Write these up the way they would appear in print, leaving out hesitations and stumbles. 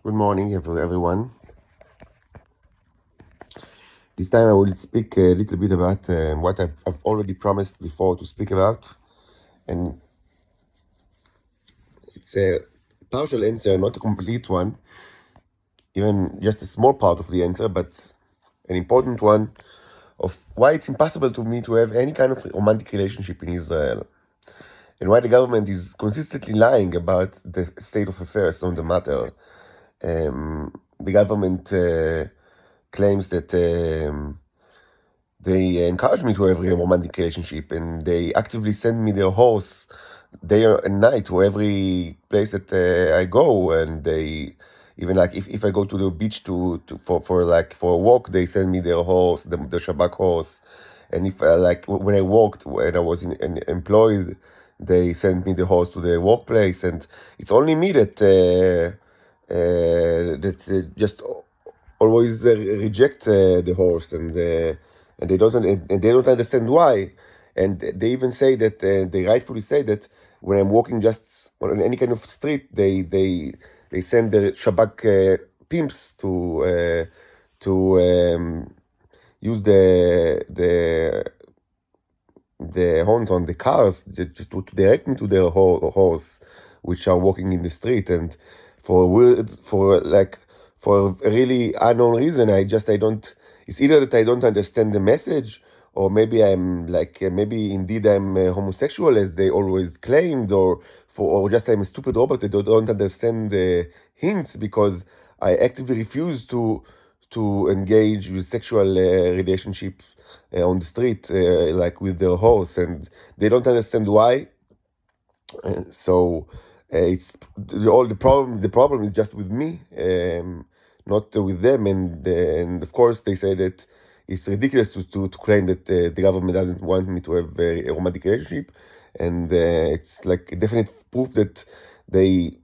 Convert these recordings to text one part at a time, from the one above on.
Good morning, everyone. This time I will speak a little bit about what I've already promised before to speak about, and it's a partial answer, not a complete one, even just a small part of the answer, but an important one of why it's impossible to me to have any kind of romantic relationship in Israel, and why the government is consistently lying about the state of affairs on the matter. The government claims that they encourage me to have a romantic relationship, and they actively send me their horse day and night to every place that I go. And they even, like, if I go to the beach for a walk, they send me their horse, the Shabak horse. And if when I walked, when I was employed, they sent me the horse to the workplace. And it's only me that just always reject the horse, and they don't understand why. And they even say that they rightfully say that when I'm walking just on any kind of street, they send the Shabak pimps to use the horns on the cars just to direct me to their horse, which are walking in the street. And for a really unknown reason, I don't. It's either that I don't understand the message, or maybe maybe indeed I'm homosexual as they always claimed, or just I'm a stupid robot that don't understand the hints, because I actively refuse to engage with sexual relationships on the street, like with their horse, and they don't understand why. So it's all the problem. The problem is just with me, not with them. And of course they say that it's ridiculous to claim that the government doesn't want me to have a romantic relationship, and it's like a definite proof that they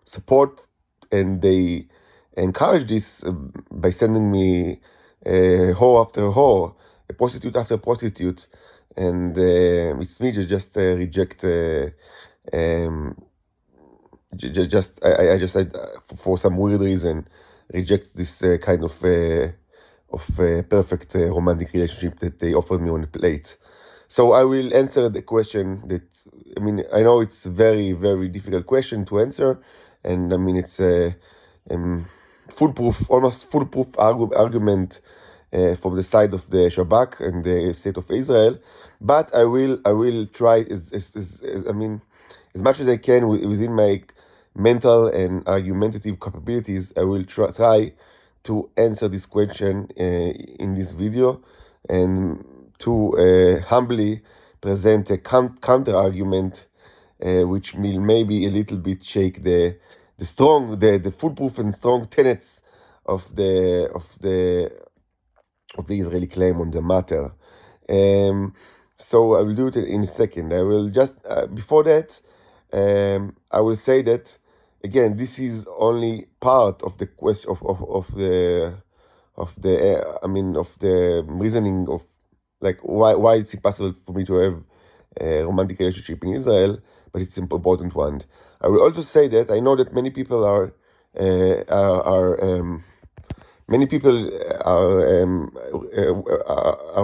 support and they encourage this by sending me whore after whore, a prostitute after prostitute. And it's me to just reject. Um, I just for some weird reason reject this kind of perfect romantic relationship that they offered me on the plate. So I will answer the question that, I mean, I know it's a very, very difficult question to answer, and I mean it's a almost foolproof argument from the side of the Shabak and the state of Israel. But I will try as much as I can within my mental and argumentative capabilities. I will try to answer this question in this video, and to humbly present a counter argument, which will maybe a little bit shake the foolproof and strong tenets of the Israeli claim on the matter. So I will do it in a second. I will just before that, I will say that again, this is only part of the question of the reasoning of, like, why it's impossible for me to have a romantic relationship in Israel, but it's an important one. I will also say that I know that many people are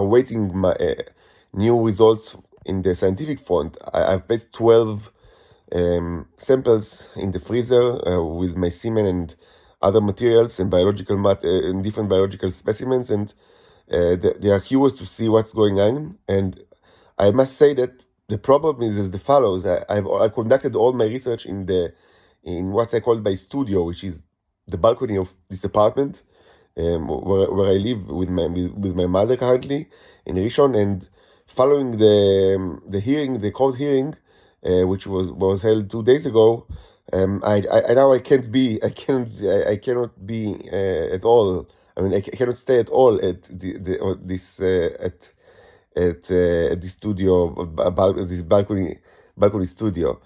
waiting my new results in the scientific front. I've placed 12 samples in the freezer with my semen and other materials and and different biological specimens, and they are curious to see what's going on. And I must say that the problem is as the follows. I conducted all my research in what I call my studio, which is the balcony of this apartment, where I live with my mother currently in Rishon. And following the court hearing, which was held 2 days ago, I cannot be at all. I mean, I cannot stay at all at this studio, this balcony studio.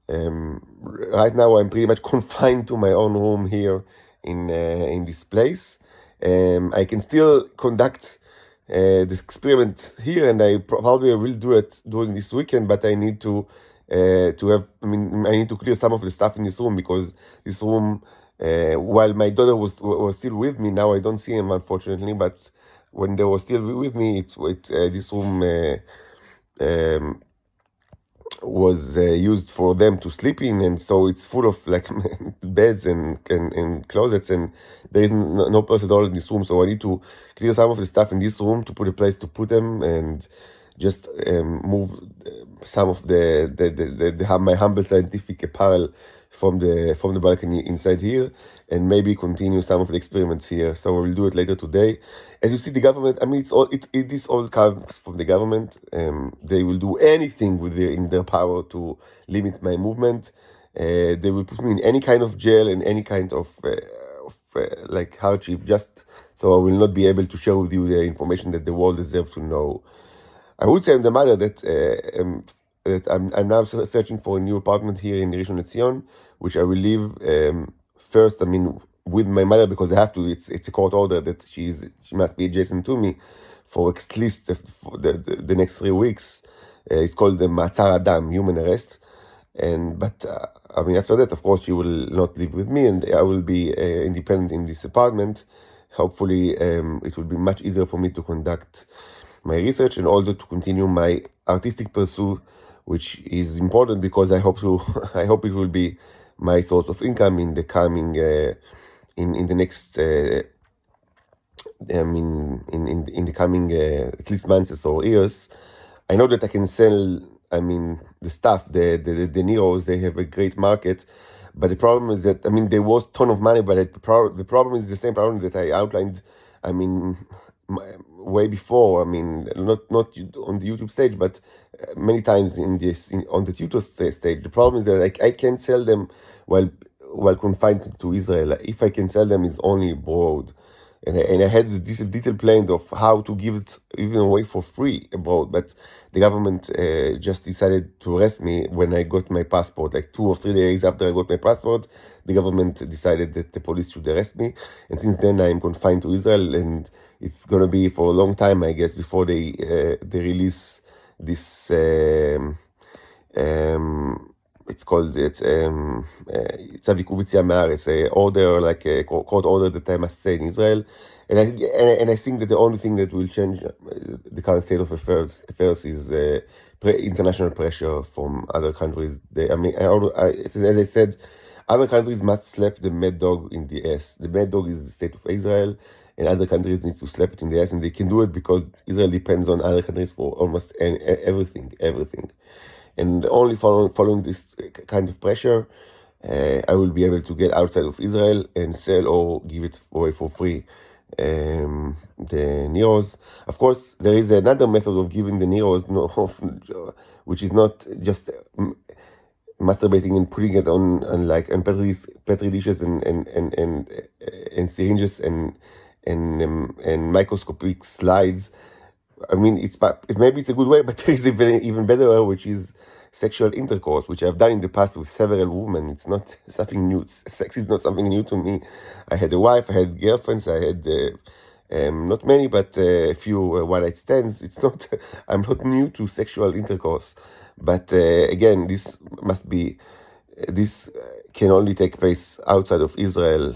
Right now I'm pretty much confined to my own room here in this place. I can still conduct this experiment here, and I probably will do it during this weekend, but I need to I need to clear some of the stuff in this room, because this room while my daughter was still with me. Now I don't see him, unfortunately, but when they were still with me, this room um, was used for them to sleep in, and so it's full of like beds and closets, and there is no place at all in this room. So I need to clear some of the stuff in this room to put a place to put them, and just move some of my humble scientific apparel from the balcony inside here, and maybe continue some of the experiments here. So I will do it later today. As you see, the government, I mean, it is all comes from the government. They will do anything in their power to limit my movement. They will put me in any kind of jail and any kind of like hardship, just so I will not be able to share with you the information that the world deserves to know. I would say on the matter that I'm now searching for a new apartment here in Rishon LeZion, which I will live first. I mean, with my mother, because I have to. It's a court order that she must be adjacent to me for at least the next 3 weeks. It's called the Matzar Adam, human arrest. But I mean, after that, of course, she will not live with me, and I will be independent in this apartment. Hopefully, it will be much easier for me to conduct my research and also to continue my artistic pursuit, which is important because I hope it will be my source of income in the coming in the next in the coming at least months or years. I know that I can sell, I mean, the stuff, the Neros, they have a great market, but the problem is that, I mean, there was a ton of money, but the problem is the same problem that I outlined, I mean, way before. I mean, not on the YouTube stage, but many times on the tutor stage. The problem is that I can't sell them while confined to Israel. If I can sell them, it's only abroad. And I had this detailed plan of how to give it even away for free abroad, but the government just decided to arrest me when I got my passport. Like 2 or 3 days after I got my passport, the government decided that the police should arrest me. And since then, I'm confined to Israel, and it's gonna be for a long time, I guess, before they release this. It's called Tzav Yikuv Yetziat Me'aretz, a order, like a court order that I must stay in Israel, and I think that the only thing that will change the current state of affairs is international pressure from other countries. As I said, other countries must slap the mad dog in the ass. The mad dog is the state of Israel, and other countries need to slap it in the ass, and they can do it because Israel depends on other countries for almost everything. And only following this kind of pressure, I will be able to get outside of Israel and sell or give it away for free, the Neros. Of course, there is another method of giving the Neros, which is not just masturbating and putting it on petri dishes and syringes and microscopic slides. I mean, maybe it's a good way, but there is even better way, which is sexual intercourse, which I've done in the past with several women. It's not something new. Sex is not something new to me. I had a wife, I had girlfriends, I had not many, but a few one-night stands. It's not. I'm not new to sexual intercourse, but again, this can only take place outside of Israel.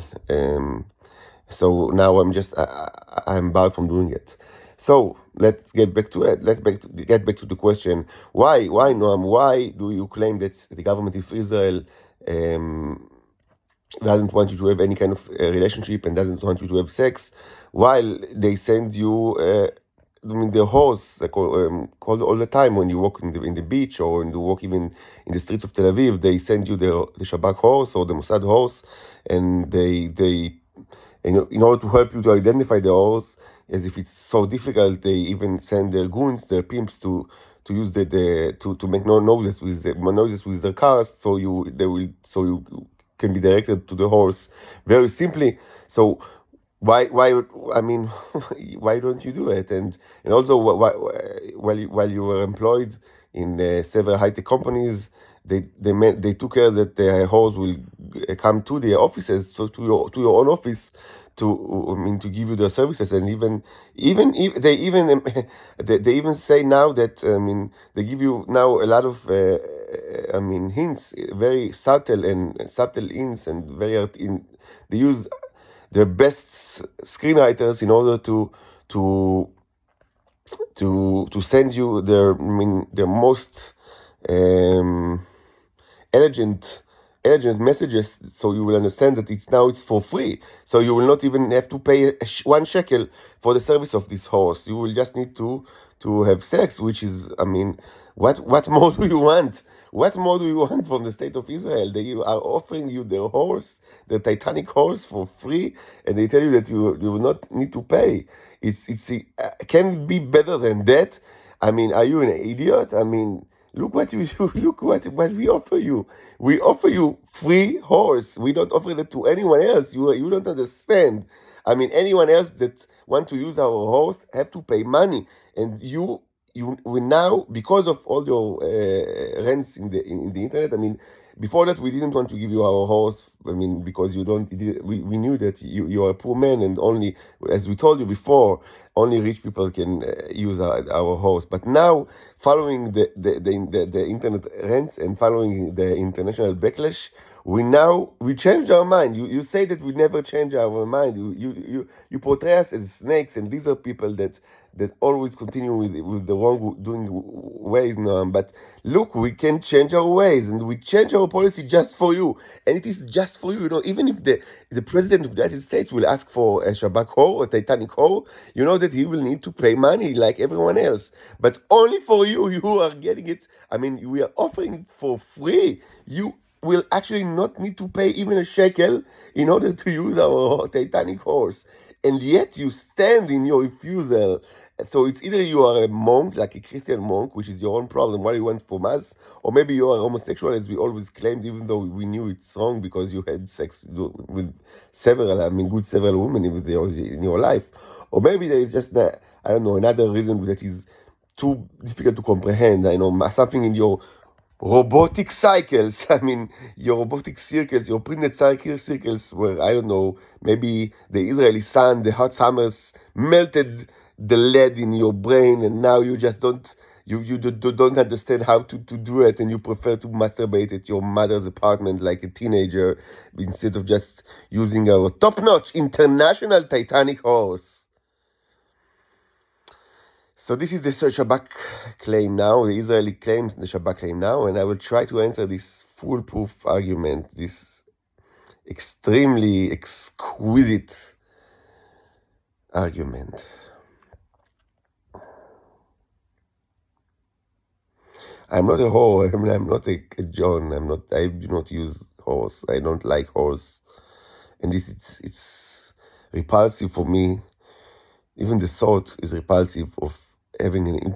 So now I'm barred from doing it. So let's get back to it. Get back to the question: Why, Noam? Why do you claim that the government of Israel doesn't want you to have any kind of relationship and doesn't want you to have sex, while they send you? The horse, called all the time when you walk in the beach or when you walk even in the streets of Tel Aviv, they send you the Shabak horse or the Mossad horse, and they in order to help you to identify the horse, as if it's so difficult, they even send their goons, their pimps, to use to make noises with their cars, so you can be directed to the horse very simply. So why I mean why don't you do it? And also while you were employed in several high-tech companies, they took care that the horse will come to the offices, so to your own office, to give you the services. And even if they even they even say now that they give you now a lot of hints, very subtle hints, and they use their best screenwriters in order to to send you their most um, elegant messages, so you will understand that it's for free, so you will not even have to pay 1 shekel for the service of this horse. You will just need to have sex, which is, what more do you want? What more do you want from the state of Israel? They are offering you their horse, the Titanic horse, for free, and they tell you that you will not need to pay. Can it be better than that? Are you an idiot? Look what you look what we offer you. We offer you free horse. We don't offer that to anyone else. You don't understand. Anyone else that want to use our horse have to pay money, and you we now, because of all your rents in the internet. Before that, we didn't want to give you our horse. Because you don't. We knew that you are a poor man, and only, as we told you before, only rich people can use our horse. But now, following the internet rents and following the international backlash, we changed our mind. You say that we never change our mind. You portray us as snakes and lizard people that always continue with the wrong doing ways now. But look, we can change our ways, and we change our policy just for you, and it is just for you. Even if the president of the United States will ask for a Shabak whore, a Titanic whore, you know that he will need to pay money like everyone else, but only for you. You are getting it. We are offering it for free. You will actually not need to pay even a shekel in order to use our Titanic horse. And yet you stand in your refusal. So it's either you are a monk, like a Christian monk, which is your own problem, what you want from us, or maybe you are homosexual, as we always claimed, even though we knew it's wrong because you had sex with several women in your life. Or maybe there is just, another reason that is too difficult to comprehend. Something in your robotic cycles. Your robotic circles, your printed circles, where, I don't know, maybe the Israeli sun, the hot summers melted the lead in your brain, and now you just don't understand how to do it, and you prefer to masturbate at your mother's apartment like a teenager instead of just using our top-notch international Titanic horse. So this is the Shabak claim now, the Israeli claims, the Shabak claim now, and I will try to answer this foolproof argument, this extremely exquisite argument. I'm not a whore. I'm not a John. I do not use horse. I don't like horse, and it's repulsive for me. Even the thought is repulsive of having an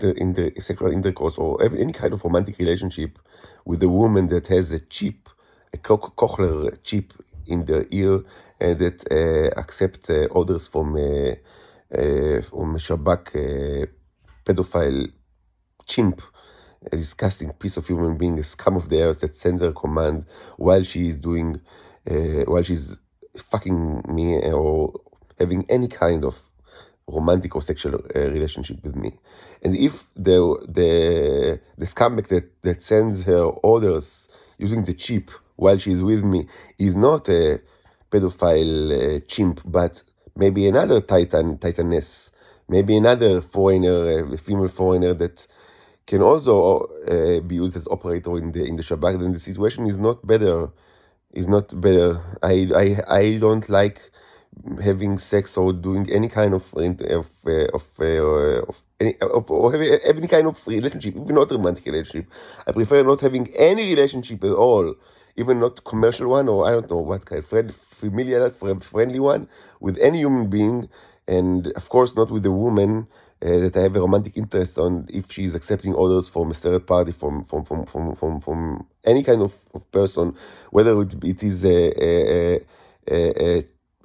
sexual intercourse or having any kind of romantic relationship with a woman that has a cochlear chip in the ear, and that accept orders from a Shabak pedophile chimp, a disgusting piece of human being, a scum of the earth that sends her command while she's fucking me or having any kind of romantic or sexual relationship with me. And if the scumbag that sends her orders using the chip while she's with me is not a pedophile chimp, but maybe another titaness, maybe another foreigner, a female foreigner that can also be used as operator in the Shabak, then the situation is not better. I don't like having sex or doing any kind of any kind of relationship, even not romantic relationship. I prefer not having any relationship at all, even not commercial one, or I don't know what kind, familiar, friendly one, with any human being, and of course not with a woman that I have a romantic interest on, if she's accepting orders from a third party, from any kind of person, whether it is a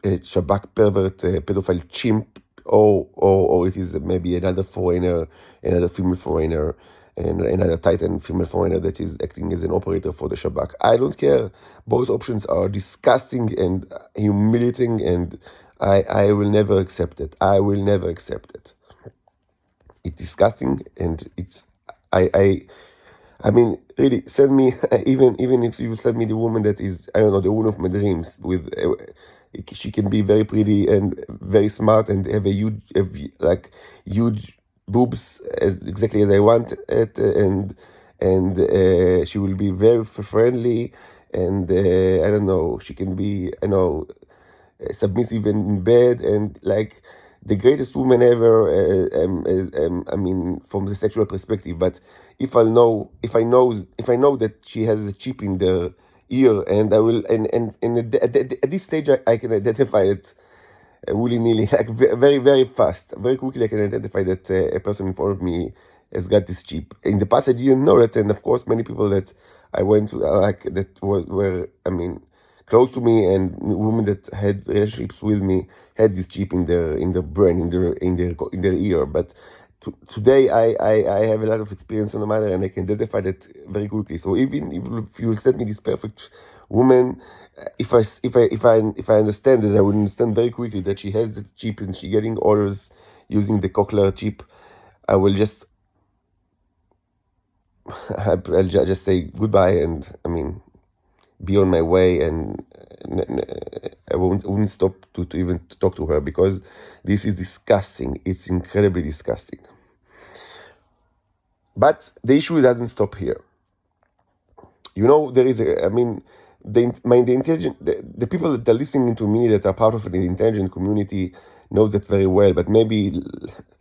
Shabak pervert, pedophile chimp, or it is maybe another foreigner, another female foreigner. and another Titan female foreigner that is acting as an operator for the Shabak. I don't care. Both options are disgusting and humiliating, and I will never accept it. I will never accept it. It's disgusting, and I mean, really, send me even if you send me the woman that is, I don't know, the woman of my dreams. She can be very pretty and very smart and have huge boobs, exactly as I want it, and she will be very friendly, and I don't know, she can be, submissive in bed, and like the greatest woman ever. I mean, from the sexual perspective. But if I know that she has a chip in the ear, and I will, and at this stage, I can identify it willy-nilly, like very, very fast, very quickly. I can identify that a person in front of me has got this chip. In the past, I didn't know that, and of course, many people that I went to, were, I mean, close to me, and women that had relationships with me had this chip in their brain, in their ear. But today, I have a lot of experience on the matter, and I can identify that very quickly. So even if you send me this perfect woman, if I understand it, I will understand very quickly that she has the chip and she getting orders using the cochlear chip. I will just I'll just say goodbye, and I mean, be on my way, and I wouldn't stop to even talk to her, because this is disgusting. It's incredibly disgusting. But the issue doesn't stop here. There is the people that are listening to me that are part of the intelligent community know that very well, but maybe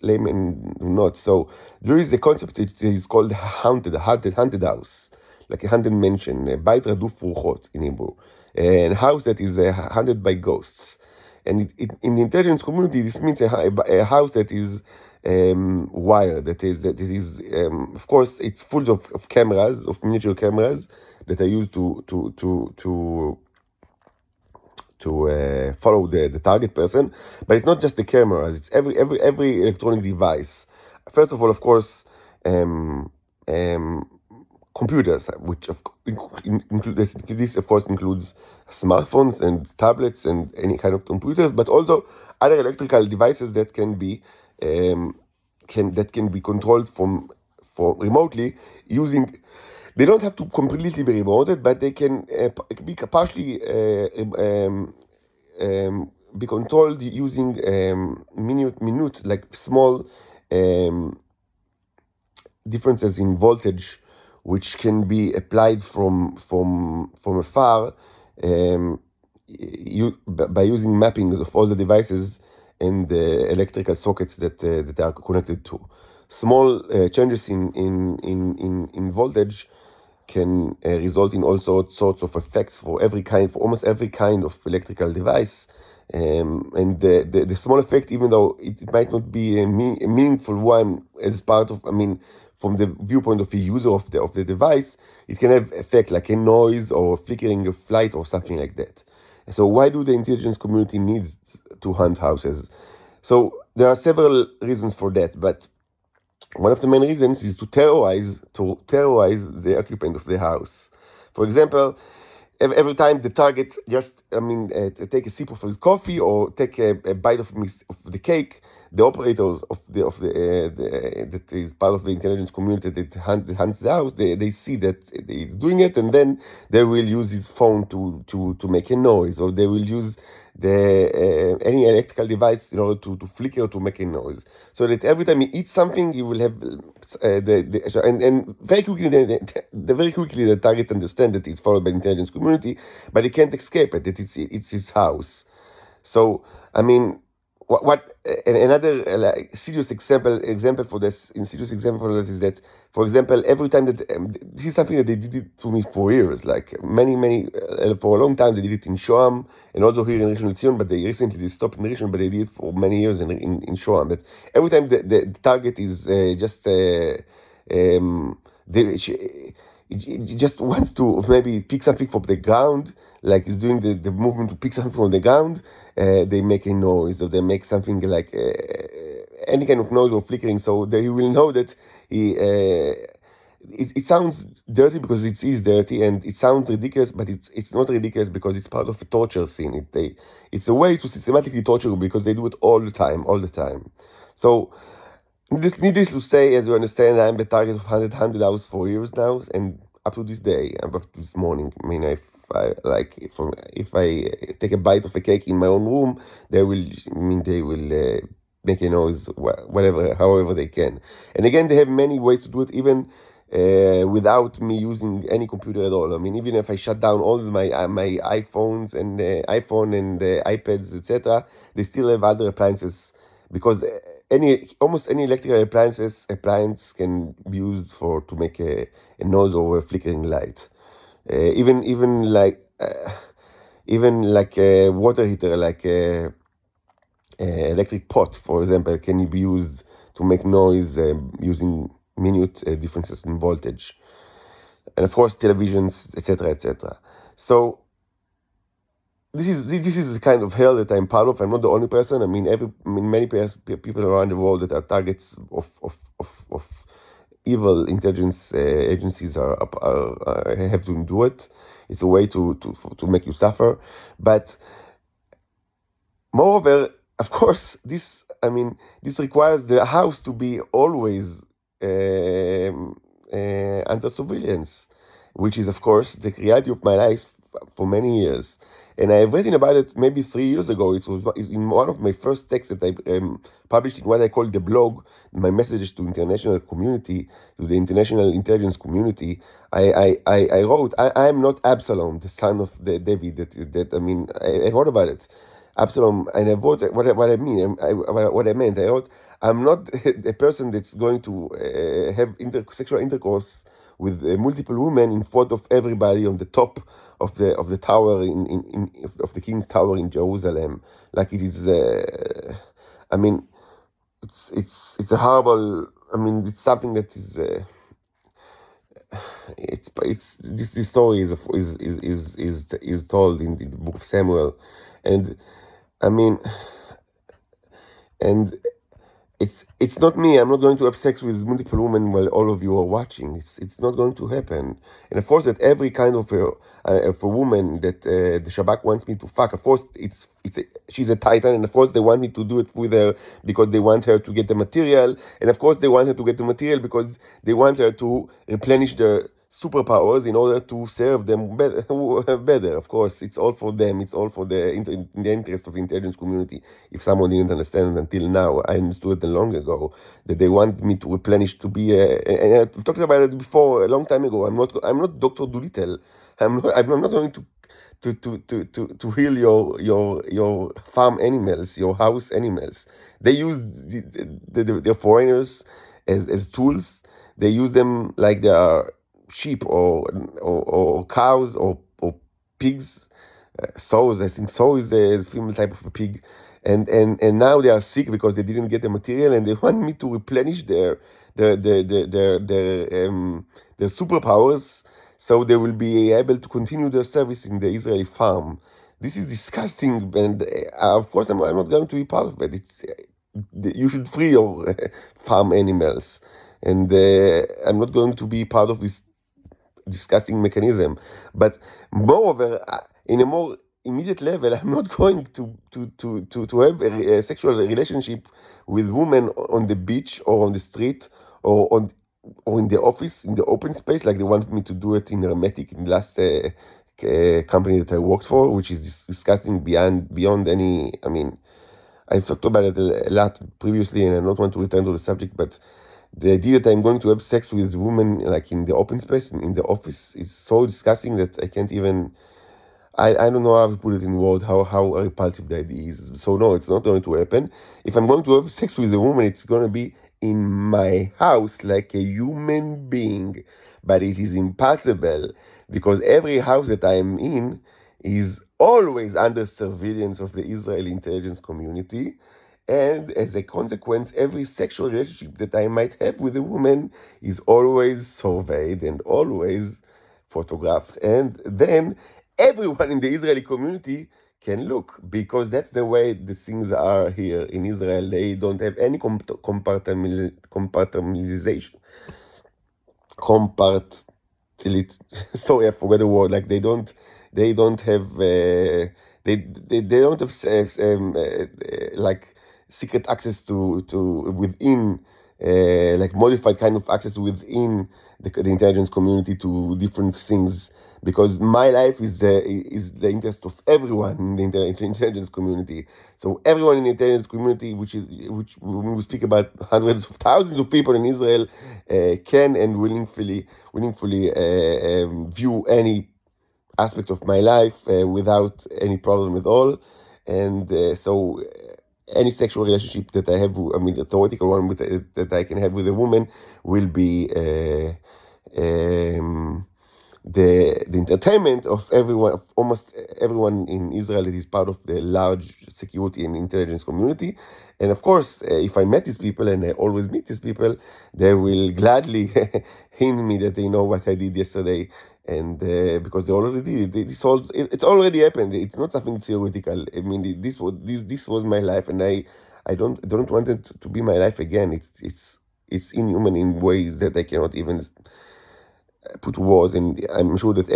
laymen do not. So there is a concept that is called haunted house, like a haunted mansion, Beit Raduf Ruchot in Hebrew, a house that is haunted by ghosts. And in the intelligence community, this means a house that is wired. That is, of course, it's full of cameras, of miniature cameras that are used to follow the target person. But it's not just the cameras; it's every electronic device. First of all, of course, computers, which include this of course includes smartphones and tablets and any kind of computers, but also other electrical devices that can be controlled from remotely using. They don't have to completely be remoted, but they can be partially be controlled using minute, like small differences in voltage, which can be applied from afar, by using mapping of all the devices and the electrical sockets that are connected to. Small changes in voltage can result in all sorts of effects for almost every kind of electrical device. And the small effect, even though it might not be a meaningful one as part of, from the viewpoint of a user of the device, it can have effect like a noise or flickering of light or something like that. So why do the intelligence community needs to hunt houses? So there are several reasons for that, but one of the main reasons is to terrorize the occupant of the house. For example, every time the target just, take a sip of his coffee or take a bite of the cake, the operators that is part of the intelligence community that hunts the house, they see that he's doing it, and then they will use his phone to make a noise, or they will use any electrical device in order to flicker, to make a noise, so that every time he eats something, he will have and very quickly the target understands that it's followed by the intelligence community, but he can't escape it. That it's his house. So another serious example for this, is that, for example, every time that this is something that they did it to me for years, like many for a long time. They did it in Shoam and also here in Rishon LeZion, but they recently stopped in Rishon, but they did it for many years in Shoam. But every time the target is he just wants to maybe pick something from the ground, like he's doing the movement to pick something from the ground. They make a noise, or they make something like any kind of noise or flickering, so they will know that it sounds dirty because it is dirty, and it sounds ridiculous, but it's not ridiculous because it's part of a torture scene. It's a way to systematically torture you because they do it all the time, all the time. So needless to say, as you understand, I'm the target of 100 hours for years now, and up to this day, up to this morning. I mean, if I take a bite of a cake in my own room, they will make a noise, whatever, however they can. And again, they have many ways to do it, even without me using any computer at all. I mean, even if I shut down all my iPhones and iPhone and iPads, etc., they still have other appliances, because almost any electrical appliance can be used to make a noise or a flickering light. Even like a water heater, like a electric pot, for example, can be used to make noise using minute differences in voltage, and of course televisions, etc., etc. So this is the kind of hell that I'm part of. I'm not the only person. I mean, many people around the world that are targets of evil intelligence agencies have to do it. It's a way to make you suffer. But moreover, of course, this requires the house to be always under surveillance, which is, of course, the reality of my life for many years. And I've written about it maybe 3 years ago. It was in one of my first texts that I published in what I call the blog, my message to international community, to the international intelligence community. I wrote, I am not Absalom, the son of David. I wrote about it. Absalom, and I wrote what I mean. What I meant. I wrote, I'm not a person that's going to have sexual intercourse with multiple women in front of everybody on the top of the tower of the king's tower in Jerusalem. Like it is. It's a horrible. It's something that is. This story is told in the book of Samuel, and it's not me. I'm not going to have sex with multiple women while all of you are watching. It's not going to happen. And of course, that every kind of a woman that the Shabak wants me to fuck, of course, she's a titan, and of course they want me to do it with her because they want her to get the material, and of course they want her to get the material because they want her to replenish their superpowers in order to serve them better. Of course, it's all for them. It's all for in the interest of the intelligence community. If someone didn't understand it until now, I understood it long ago, that they want me to replenish, to be and I've talked about it before a long time ago. I'm not Dr. Dolittle. I'm not going to heal your farm animals, your house animals. They use the foreigners as tools. They use them like they are sheep or cows or pigs. Sows, I think sow is a female type of a pig, and now they are sick because they didn't get the material, and they want me to replenish their superpowers, so they will be able to continue their service in the Israeli farm. This is disgusting, and of course I'm not going to be part of it. You should free your farm animals, and I'm not going to be part of this disgusting mechanism. But moreover, in a more immediate level, I'm not going to have a sexual relationship with women on the beach or on the street or in the office, in the open space, like they wanted me to do it in Hermetic in the last company that I worked for, which is disgusting beyond any. I've talked about it a lot previously, and I don't want to return to the subject, but the idea that I'm going to have sex with women like in the open space, in the office, is so disgusting that I can't even. I don't know how to put it in words, how repulsive the idea is. So no, it's not going to happen. If I'm going to have sex with a woman, it's going to be in my house like a human being. But it is impossible because every house that I am in is always under surveillance of the Israeli intelligence community. And as a consequence, every sexual relationship that I might have with a woman is always surveyed and always photographed. And then everyone in the Israeli community can look, because that's the way the things are here in Israel. They don't have any compartmentalization. sorry, I forgot the word. Like they don't have they don't have like secret access to within like modified kind of access within the intelligence community to different things, because my life is the interest of everyone in the intelligence community. So everyone in the intelligence community, which when we speak about hundreds of thousands of people in Israel, can and willingly view any aspect of my life without any problem at all. And so any sexual relationship that I have, I mean, a theoretical one that I can have with a woman will be the entertainment of everyone, of almost everyone in Israel that is part of the large security and intelligence community. And of course, if I met these people, and I always meet these people, they will gladly hint me that they know what I did yesterday. And because they already did it, it's already happened. It's not something theoretical. I mean, this was my life, and I don't want it to be my life again. It's inhuman in ways that I cannot even put words. And I'm sure that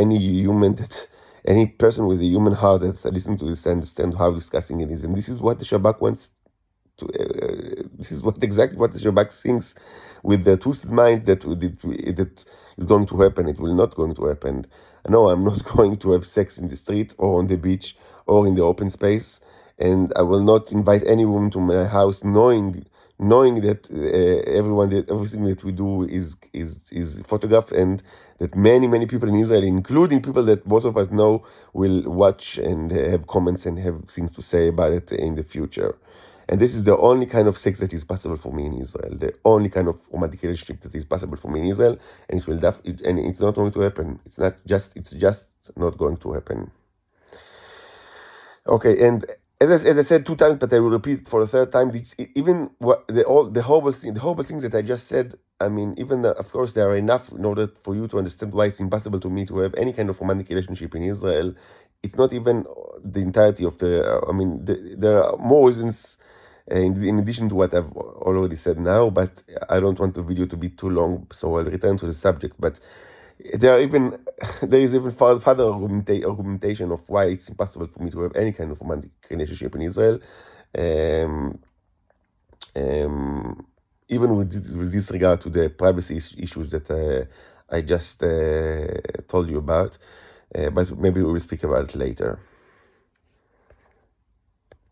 any person with a human heart that's listening to this understand how disgusting it is. And this is what the Shabak wants to. This is exactly what the Shabak thinks, with the twisted mind that is going to happen. It will not going to happen. No, I'm not going to have sex in the street or on the beach or in the open space, and I will not invite any woman to my house, knowing that everything that we do is photographed, and that many people in Israel, including people that both of us know, will watch and have comments and have things to say about it in the future. And this is the only kind of sex that is possible for me in Israel, the only kind of romantic relationship that is possible for me in Israel, and and it's not going to happen. It's just not going to happen. Okay, and as I said 2 times, but I will repeat for the third time. Even the horrible things that I just said. I mean, of course, there are enough in order for you to understand why it's impossible to me to have any kind of romantic relationship in Israel. It's not even the entirety of the. I mean, there are more reasons in addition to what I've already said now. But I don't want the video to be too long, so I'll return to the subject. But there is even further argumentation of why it's impossible for me to have any kind of romantic relationship in Israel, even with disregard to the privacy issues that I just told you about. But maybe we will speak about it later.